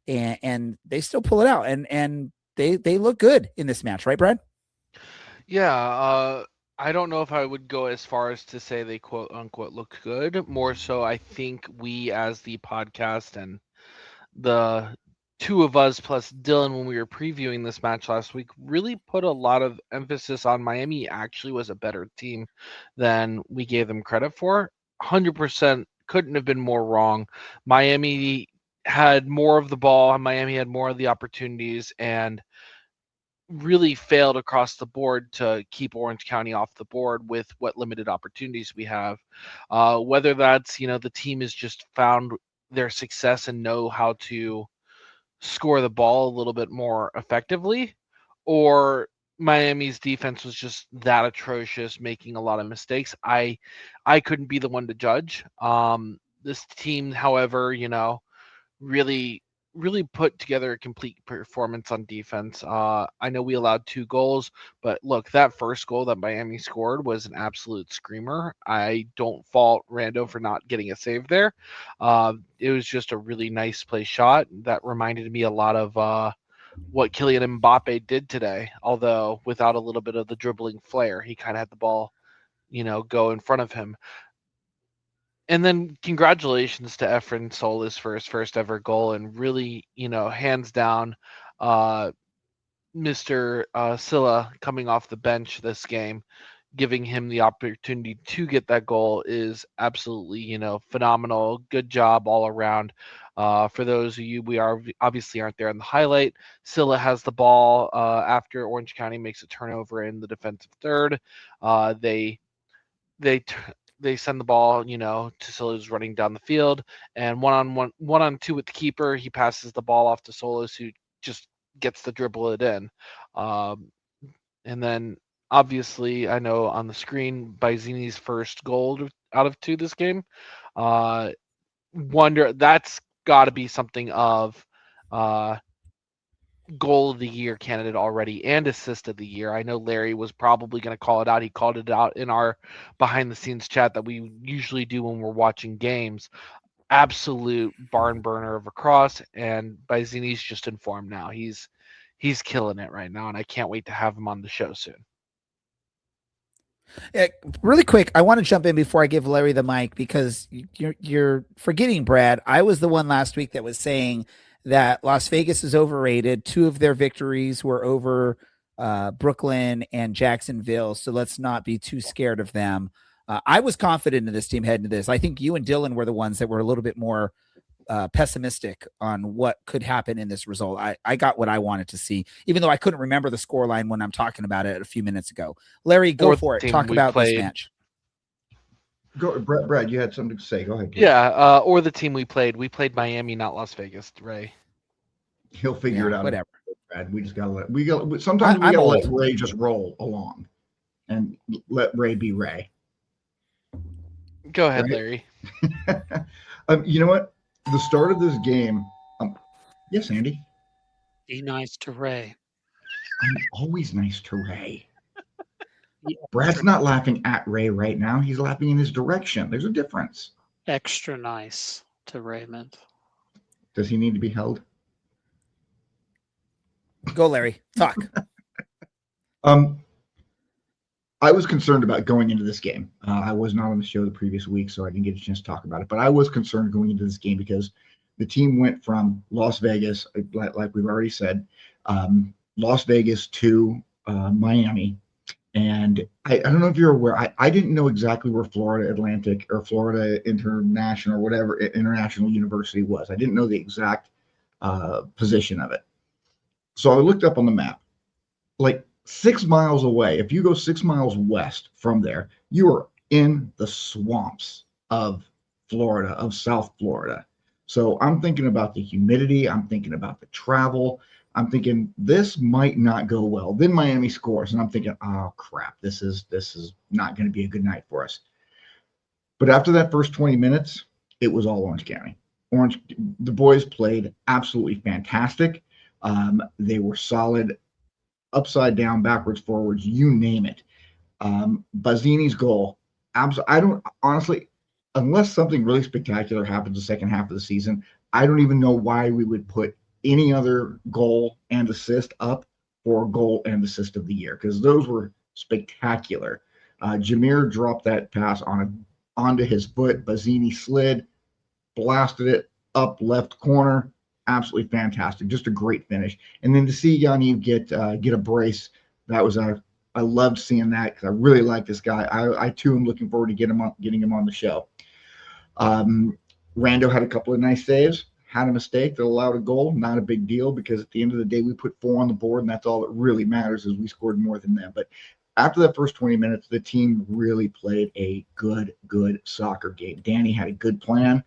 A: and they still pull it out. And they look good in this match, right, Brad?
B: Yeah. I don't know if I would go as far as to say they quote unquote look good. More so, I think we as the podcast and the two of us plus Dylan, when we were previewing this match last week, really put a lot of emphasis on Miami actually was a better team than we gave them credit for. 100% couldn't have been more wrong. Miami had more of the ball, and Miami had more of the opportunities, and really failed across the board to keep Orange County off the board with what limited opportunities we have. Whether that's, the team has just found their success and know how to score the ball a little bit more effectively, or Miami's defense was just that atrocious, making a lot of mistakes. I couldn't be the one to judge. This team, however, really really put together a complete performance on defense. I know we allowed 2 goals, but look, that first goal that Miami scored was an absolute screamer. I don't fault Rando for not getting a save there. It was just a really nice play shot that reminded me a lot of what Kylian Mbappe did today, although without a little bit of the dribbling flair. He kind of had the ball, go in front of him. And then congratulations to Efren Solis for his first ever goal, and really, hands down, Mr. Silla coming off the bench this game, giving him the opportunity to get that goal is absolutely, phenomenal. Good job all around. For those of you, we obviously aren't there in the highlight. Silla has the ball after Orange County makes a turnover in the defensive third. They send the ball, to Solis running down the field, and one on two with the keeper. He passes the ball off to Solis, who just gets the dribble it in. And then obviously, I know on the screen, Baizini's first goal out of 2 this game. Wonder that's got to be something of goal of the year candidate already and assist of the year. I know Larry was probably going to call it out. He called it out in our behind the scenes chat that we usually do when we're watching games. Absolute barn burner of a cross, and Baizini's just informed now. He's killing it right now, and I can't wait to have him on the show soon.
A: Yeah, really quick, I want to jump in before I give Larry the mic, because you're forgetting, Brad. I was the one last week that was saying that Las Vegas is overrated. 2 of their victories were over Brooklyn and Jacksonville, so let's not be too scared of them. I was confident in this team heading to this. I think you and Dylan were the ones that were a little bit more pessimistic on what could happen in this result. I got what I wanted to see, even though I couldn't remember the scoreline when I'm talking about it a few minutes ago. Larry, go for it. Talk about this match.
C: Go, Brad. You had something to say. Go ahead.
B: Yeah, or the team we played. We played Miami, not Las Vegas. Ray.
C: He'll figure it out.
A: Whatever.
C: Brad. We just gotta sometimes we gotta let Ray just roll along, and let Ray be Ray.
B: Go ahead, Larry.
C: You know what? The start of this game. Yes, Andy.
E: Be nice to Ray.
C: I'm always nice to Ray. Brad's not laughing at Ray right now. He's laughing in his direction. There's a difference.
E: Extra nice to Raymond.
C: Does he need to be held?
A: Go, Larry. Talk.
C: I was concerned about going into this game. I was not on the show the previous week, so I didn't get a chance to talk about it. But I was concerned going into this game because the team went from Las Vegas, like we've already said, Las Vegas to Miami. And I don't know if you're aware, I didn't know exactly where Florida Atlantic or Florida International or whatever international university was. I didn't know the exact position of it. So I looked up on the map. Like 6 miles away, if you go 6 miles west from there, you are in the swamps of Florida, of South Florida. So I'm thinking about the humidity. I'm thinking about the travel. I'm thinking this might not go well. Then Miami scores, and I'm thinking, oh crap, this is not going to be a good night for us. But after that first 20 minutes, it was all Orange County. The boys played absolutely fantastic. They were solid, upside down, backwards, forwards, you name it. Bazzini's goal, I don't honestly, unless something really spectacular happens the second half of the season, I don't even know why we would put any other goal and assist up for goal and assist of the year, because those were spectacular. Jameer dropped that pass onto his foot. Bazzini slid, blasted it up left corner. Absolutely fantastic. Just a great finish. And then to see Yaniv get a brace, that was I loved seeing that, because I really like this guy. I too am looking forward to getting him on the show. Rando had a couple of nice saves. Had a mistake that allowed a goal. Not a big deal, because at the end of the day, we put 4 on the board, and that's all that really matters, is we scored more than them. But after that first 20 minutes, the team really played a good soccer game. Danny had a good plan.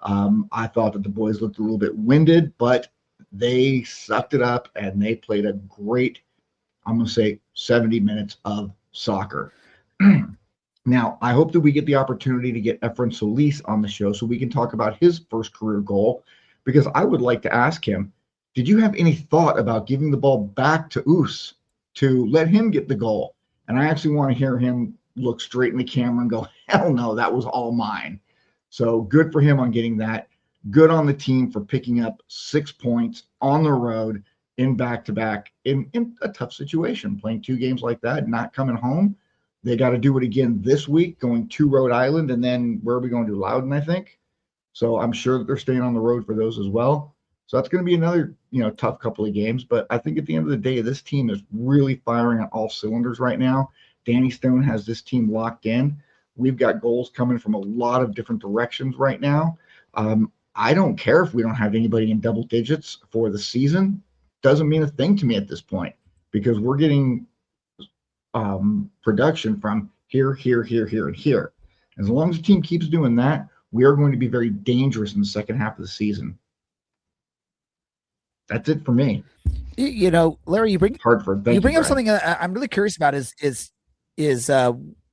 C: I thought that the boys looked a little bit winded, but they sucked it up, and they played a great, I'm going to say, 70 minutes of soccer. Now, I hope that we get the opportunity to get Efren Solis on the show so we can talk about his first career goal, because I would like to ask him, did you have any thought about giving the ball back to Oos to let him get the goal? And I actually want to hear him look straight in the camera and go, hell no, that was all mine. So good for him on getting that. Good on the team for picking up 6 points on the road in back-to-back in a tough situation, playing 2 games like that, not coming home. They got to do it again this week, going to Rhode Island, and then where are we going to? Loudon, I think. So I'm sure that they're staying on the road for those as well. So that's going to be another, tough couple of games. But I think at the end of the day, this team is really firing on all cylinders right now. Danny Stone has this team locked in. We've got goals coming from a lot of different directions right now. I don't care if we don't have anybody in double digits for the season. Doesn't mean a thing to me at this point, because we're getting production from here, and here. As long as the team keeps doing that, we are going to be very dangerous in the second half of the season. That's it for me.
A: Larry, you bring
C: Hartford.
A: You bring up something I'm really curious about is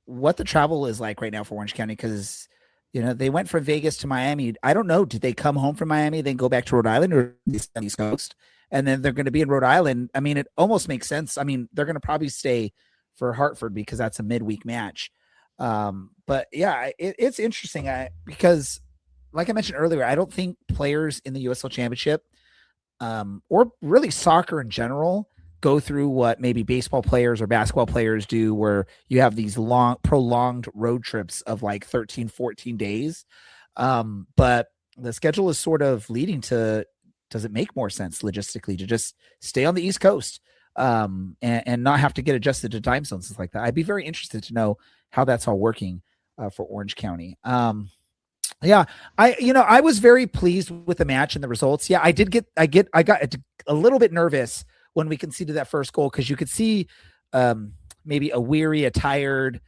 A: what the travel is like right now for Orange County, because they went from Vegas to Miami. I don't know. Did they come home from Miami, then go back to Rhode Island, or East Coast? And then they're going to be in Rhode Island. I mean, it almost makes sense. I mean, they're going to probably stay for Hartford because that's a midweek match. But yeah, it's interesting because, like I mentioned earlier, I don't think players in the USL Championship, or really soccer in general, go through what maybe baseball players or basketball players do, where you have these long, prolonged road trips of like 13, 14 days. But the schedule is sort of leading to, does it make more sense logistically to just stay on the East Coast and not have to get adjusted to time zones and like that? I'd be very interested to know how that's all working for Orange County. Yeah, I was very pleased with the match and the results. Yeah, I got a little bit nervous when we conceded that first goal, because you could see maybe a weary, a tired,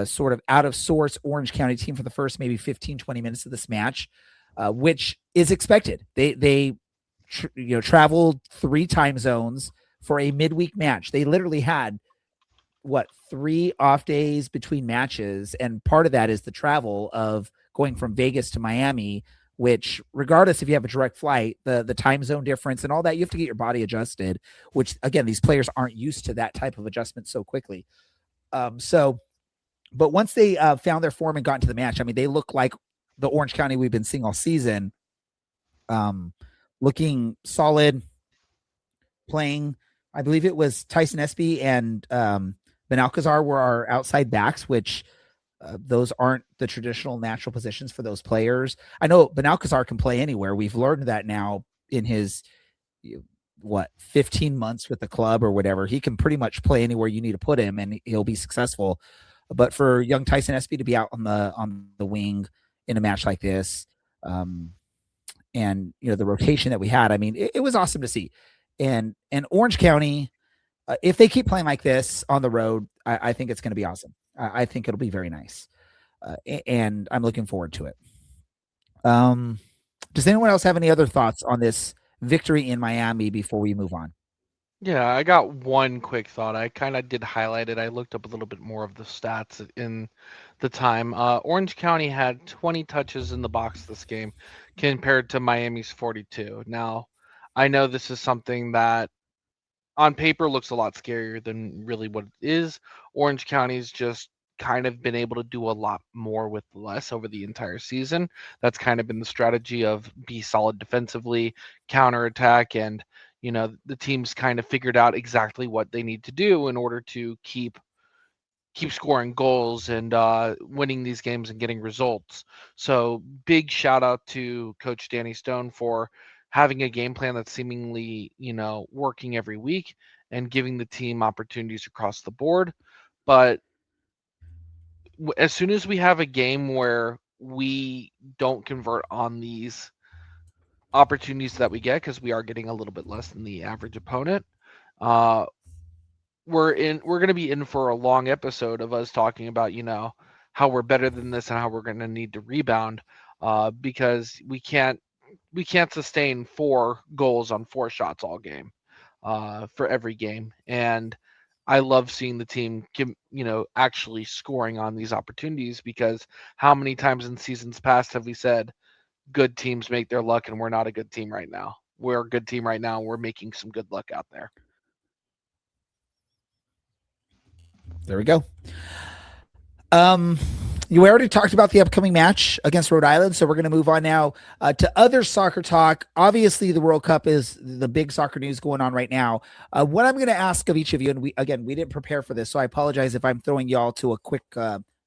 A: sort of out of sorts Orange County team for the first maybe 15, 20 minutes of this match, which is expected. They traveled 3 time zones for a midweek match. They literally had 3 off days between matches, and part of that is the travel of going from Vegas to Miami, which, regardless if you have a direct flight, the time zone difference and all that, you have to get your body adjusted, which, again, these players aren't used to that type of adjustment so quickly. But once they found their form and got into the match, I mean, they look like the Orange County we've been seeing all season, looking solid, playing. I believe it was Tyson Espy and Benalcazar were our outside backs, which those aren't the traditional natural positions for those players. I know Benalcazar can play anywhere. We've learned that now in his 15 months with the club or whatever. He can pretty much play anywhere you need to put him, and he'll be successful. But for young Tyson Espy to be out on the wing in a match like this, and the rotation that we had, I mean, it was awesome to see. And Orange County, if they keep playing like this on the road, I think it's going to be awesome. I think it'll be very nice. And I'm looking forward to it. Does anyone else have any other thoughts on this victory in Miami before we move on?
B: Yeah, I got one quick thought. I kind of did highlight it. I looked up a little bit more of the stats in the time. Orange County had 20 touches in the box this game compared to Miami's 42. Now, I know this is something that on paper looks a lot scarier than really what it is. Orange County's just kind of been able to do a lot more with less over the entire season. That's kind of been the strategy of be solid defensively, counterattack, and the team's kind of figured out exactly what they need to do in order to keep scoring goals and winning these games and getting results. So big shout out to Coach Danny Stone for having a game plan that's seemingly, working every week and giving the team opportunities across the board. But as soon as we have a game where we don't convert on these opportunities that we get, because we are getting a little bit less than the average opponent, we're going to be in for a long episode of us talking about, how we're better than this and how we're going to need to rebound, because we can't sustain 4 goals on 4 shots all game for every game. And I love seeing the team actually scoring on these opportunities, because how many times in seasons past have we said good teams make their luck, and we're not a good team right now. We're a good team right now, and we're making some good luck out there.
A: There we go. You already talked about the upcoming match against Rhode Island, so we're going to move on now to other soccer talk. Obviously, the World Cup is the big soccer news going on right now. What I'm going to ask of each of you, and we didn't prepare for this, so I apologize if I'm throwing y'all to a quick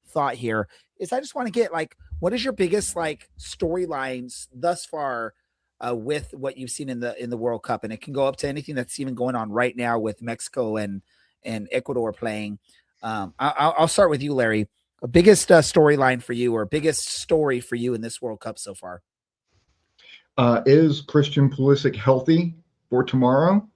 A: thought here, is I just want to get what is your biggest storylines thus far with what you've seen in the World Cup, and it can go up to anything that's even going on right now with Mexico and Ecuador playing. I'll start with you, Larry. Biggest storyline for you, or biggest story for you in this World Cup so far?
C: Is Christian Pulisic healthy for tomorrow?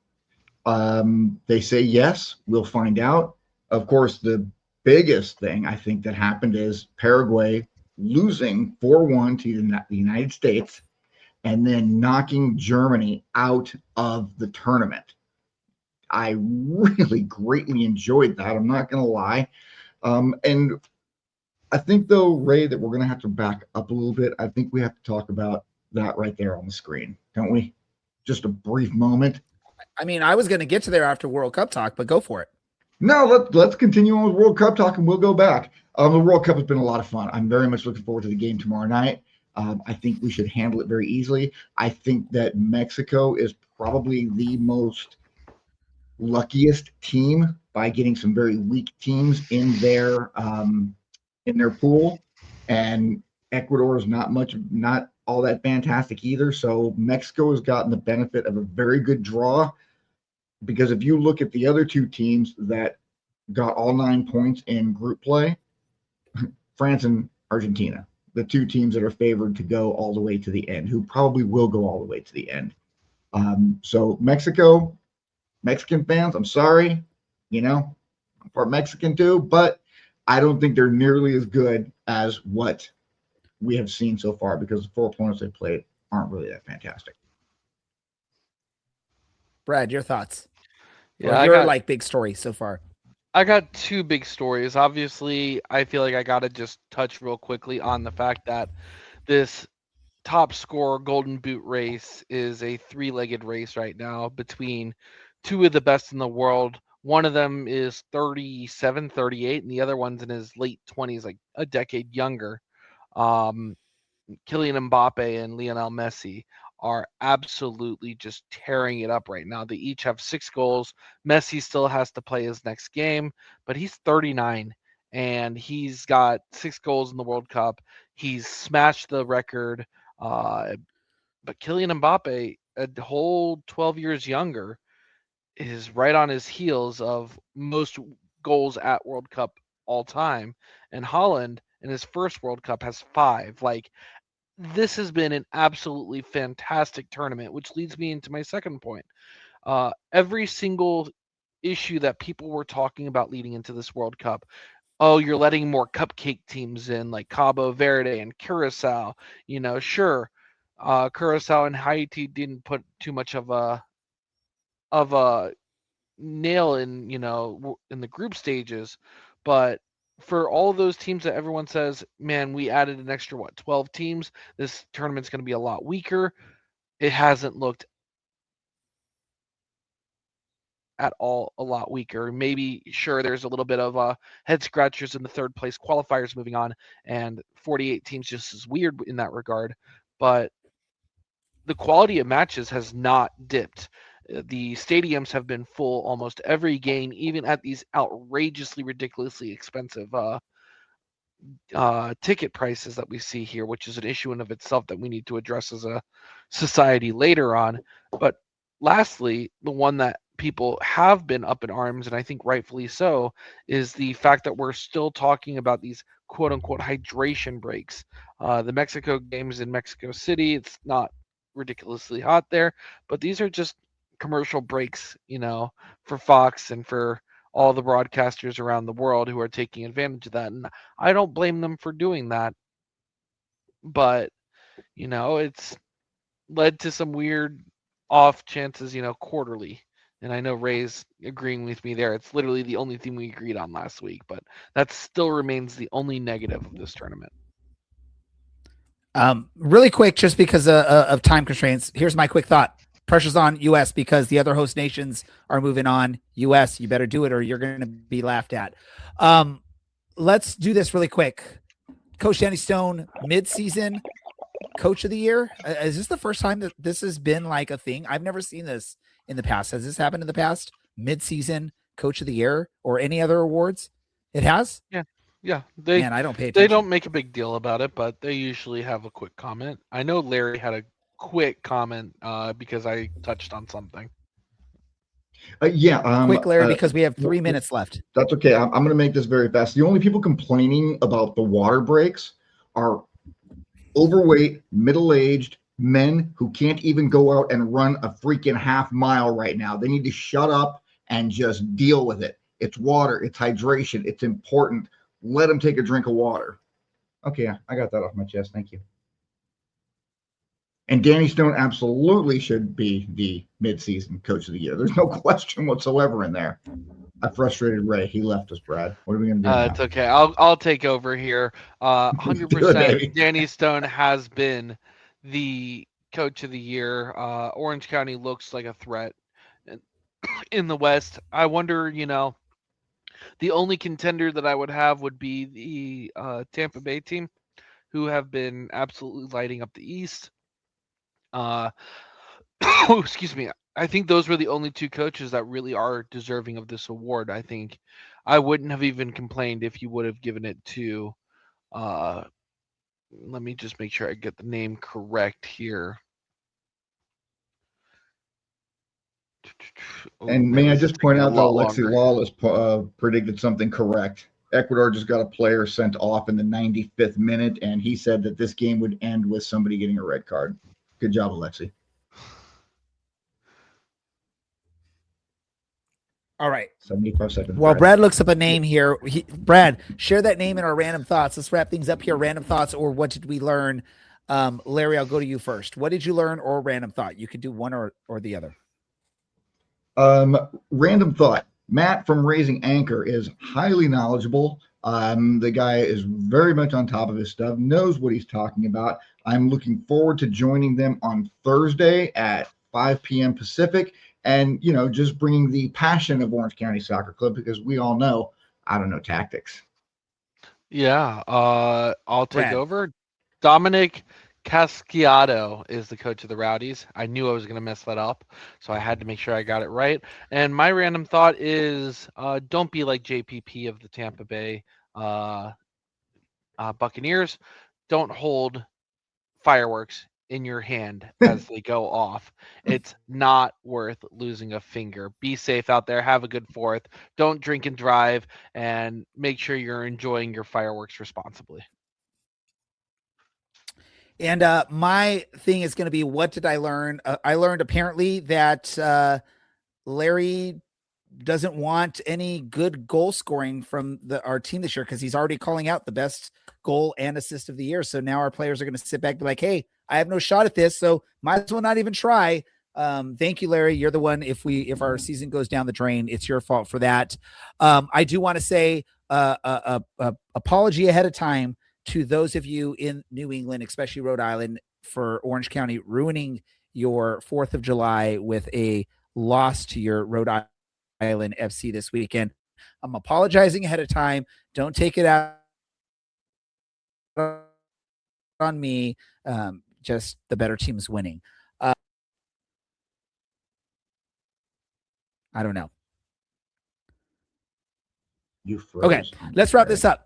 C: They say yes. We'll find out. Of course, the biggest thing I think that happened is Paraguay losing 4-1 to the United States and then knocking Germany out of the tournament. I really greatly enjoyed that. I'm not going to lie. And I think, though, Ray, that we're going to have to back up a little bit. I think we have to talk about that right there on the screen, don't we? Just a brief moment.
A: I mean, I was going to get to there after World Cup talk, but go for it.
C: No, let's continue on with World Cup talk, and we'll go back. The World Cup has been a lot of fun. I'm very much looking forward to the game tomorrow night. I think we should handle it very easily. I think that Mexico is probably the most luckiest team by getting some very weak teams in their pool, and Ecuador is not all that fantastic either. So Mexico has gotten the benefit of a very good draw, because if you look at the other two teams that got all 9 points in group play, France and Argentina, the two teams that are favored to go all the way to the end, who probably will go all the way to the end. So Mexican fans, I'm sorry, I'm part Mexican too, but I don't think they're nearly as good as what we have seen so far, because the 4 opponents they played aren't really that fantastic.
A: Brad, your thoughts?
B: Yeah,
A: your big story so far.
B: I got two big stories. Obviously, I feel like I got to just touch real quickly on the fact that this top scorer Golden Boot race is a three-legged race right now between two of the best in the world. One of them is 37, 38, and the other one's in his late 20s, like a decade younger. Kylian Mbappe and Lionel Messi are absolutely just tearing it up right now. They each have 6 goals. Messi still has to play his next game, but he's 39, and he's got 6 goals in the World Cup. He's smashed the record. But Kylian Mbappe, a whole 12 years younger, is right on his heels of most goals at World Cup all time. And Holland, in his first World Cup, has 5. This has been an absolutely fantastic tournament, which leads me into my second point. Every single issue that people were talking about leading into this World Cup, you're letting more cupcake teams in, like Cabo Verde and Curacao. Sure, Curacao and Haiti didn't put too much of a nail in in the group stages, but for all of those teams that everyone says, man, we added an extra 12 teams, this tournament's going to be a lot weaker, it hasn't looked at all a lot weaker. Maybe, sure, there's a little bit of head scratchers in the third place qualifiers moving on, and 48 teams just is weird in that regard, but the quality of matches has not dipped. The stadiums have been full almost every game, even at these outrageously, ridiculously expensive ticket prices that we see here, which is an issue in of itself that we need to address as a society later on. But lastly, the one that people have been up in arms, and I think rightfully so, is the fact that we're still talking about these quote-unquote hydration breaks. The Mexico games in Mexico City, it's not ridiculously hot there, but these are just commercial breaks, for Fox and for all the broadcasters around the world who are taking advantage of that. And I don't blame them for doing that. But, it's led to some weird off chances, quarterly. And I know Ray's agreeing with me there. It's literally the only thing we agreed on last week, but that still remains the only negative of this tournament.
A: Really quick, just because of time constraints, here's my quick thought. Pressure's on U.S. because the other host nations are moving on. U.S., you better do it or you're going to be laughed at. Let's do this really quick. Coach Danny Stone, mid-season Coach of the Year. Is this the first time that this has been like a thing? I've never seen this in the past. Has this happened in the past? Mid-season Coach of the Year or any other awards? It has?
B: Yeah.
A: Man, I don't pay attention.
B: They don't make a big deal about it, but they usually have a quick comment. I know Larry had a quick comment because I touched on something.
A: Quick, Larry, because we have 3 minutes left.
C: That's okay. I'm going to make this very fast. The only people complaining about the water breaks are overweight, middle-aged men who can't even go out and run a freaking half mile right now. They need to shut up and just deal with it. It's water. It's hydration. It's important. Let them take a drink of water. Okay, I got that off my chest. Thank you. And Danny Stone absolutely should be the mid-season Coach of the Year. There's no question whatsoever in there. I frustrated Ray. He left us, Brad. What are we going to do now?
B: It's okay. I'll take over here. 100% Danny Stone has been the Coach of the Year. Orange County looks like a threat in the West. I wonder, the only contender that I would have would be the Tampa Bay team, who have been absolutely lighting up the East. Excuse me. I think those were the only two coaches that really are deserving of this award. I think I wouldn't have even complained if you would have given it to, let me just make sure I get the name correct here.
C: And may I just point out that Alexi Lawless predicted something correct. Ecuador just got a player sent off in the 95th minute, and he said that this game would end with somebody getting a red card. Good job, Alexi.
A: All right.
C: 75 seconds.
A: Well, Brad looks up a name here. Brad, share that name in our random thoughts. Let's wrap things up here. Random thoughts or what did we learn? Larry, I'll go to you first. What did you learn or random thought? You could do one or the other.
C: Random thought. Matt from Raising Anchor is highly knowledgeable. The guy is very much on top of his stuff, knows what he's talking about. I'm looking forward to joining them on Thursday at 5 p.m. Pacific and, just bringing the passion of Orange County Soccer Club because we all know I don't know tactics.
B: Yeah, I'll take over. Dominic Casciato is the coach of the Rowdies. I knew I was going to mess that up, so I had to make sure I got it right. And my random thought is don't be like JPP of the Tampa Bay Buccaneers. Don't hold fireworks in your hand as they go off. It's not worth losing a finger. Be safe out there. Have a good 4th. Don't drink and drive, and make sure you're enjoying your fireworks responsibly.
A: And my thing is going to be, what did I learn? I learned apparently that Larry doesn't want any good goal scoring from our team this year because he's already calling out the best goal and assist of the year. So now our players are going to sit back and be like, hey, I have no shot at this, so might as well not even try. Thank you, Larry. You're the one. If our season goes down the drain, it's your fault for that. I do want to say apology ahead of time to those of you in New England, especially Rhode Island, for Orange County ruining your 4th of July with a loss to your Rhode Island FC this weekend. I'm apologizing ahead of time. Don't take it out on me. Just the better team is winning. I don't know.
C: You froze.
A: Okay, let's wrap this up.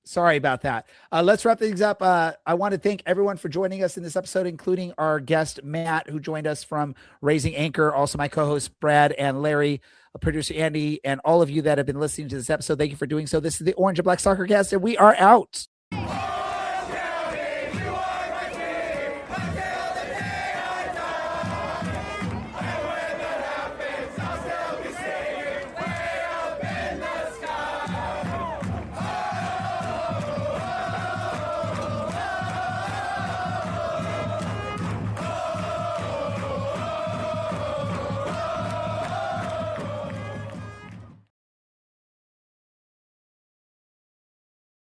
A: Sorry about that. Let's wrap things up. I want to thank everyone for joining us in this episode, including our guest, Matt, who joined us from Raising Anchor, also my co-hosts, Brad and Larry, producer Andy, and all of you that have been listening to this episode. Thank you for doing so. This is the Orange and Black Soccer Cast, and we are out.